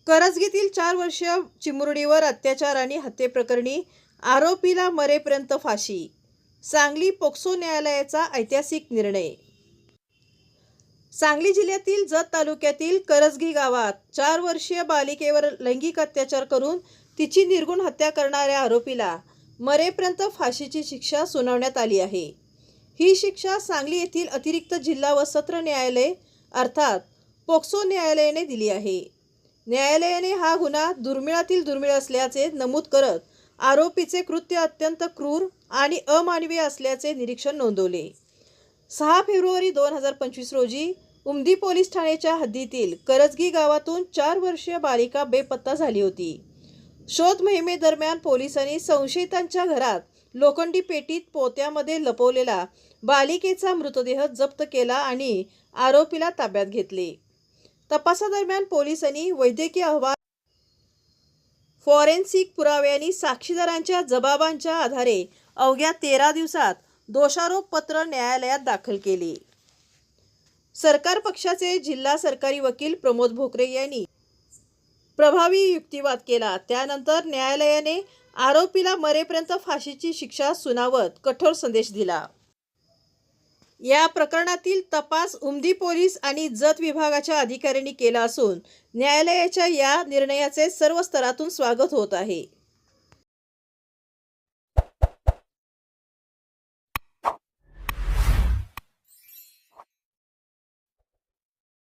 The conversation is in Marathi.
करजगीतील 4 वर्षीय चिमुरडीवर अत्याचार आणि हत्येप्रकरणी आरोपीला मरेपर्यंत फाशी. सांगली पोक्सो न्यायालयाचा ऐतिहासिक निर्णय. सांगली जिल्ह्यातील जत तालुक्यातील करजगी गावात 4 वर्षीय बालिकेवर लैंगिक अत्याचार करून तिची निर्घृण हत्या करणाऱ्या आरोपीला मरेपर्यंत फाशीची शिक्षा सुनावण्यात आली आहे. ही शिक्षा सांगली येथील अतिरिक्त जिल्हा व सत्र न्यायालय अर्थात पोक्सो न्यायालयाने दिली आहे. न्यायालयाने हा गुन्हा दुर्मिळातील दुर्मिळ असल्याचे नमूद करत आरोपीचे कृत्य अत्यंत क्रूर आणि अमानवीय असल्याचे निरीक्षण नोंदवले. 6 फेब्रुवारी 2025 रोजी उमदी पोलीस ठाण्याच्या हद्दीतील करजगी गावातून 4 वर्षीय बालिका बेपत्ता झाली होती. शोध मोहिमेदरम्यान पोलिसांनी संशयितांच्या घरात लोखंडी पेटीत पोत्यामध्ये लपवलेला बालिकेचा मृतदेह जप्त केला आणि आरोपीला ताब्यात घेतले. तपासादरम्यान पोलिसांनी वैद्यकीय अहवाल, फॉरेन्सिक पुरावे आणि साक्षीदारांच्या जबाबांच्या आधारे अवघ्या 13 दिवसात दोषारोपपत्र न्यायालयात दाखल केले. सरकार पक्षाचे जिल्हा सरकारी वकील प्रमोद भोकरे यांनी प्रभावी युक्तिवाद केला. त्यानंतर न्यायालयाने आरोपीला मरेपर्यंत फाशीची शिक्षा सुनावत कठोर संदेश दिला. या प्रकरणातील तपास उमदी पोलीस आणि जत विभागाच्या अधिकाऱ्यांनी केला असून न्यायालयाच्या या निर्णयाचे सर्व स्तरातून स्वागत होत आहे.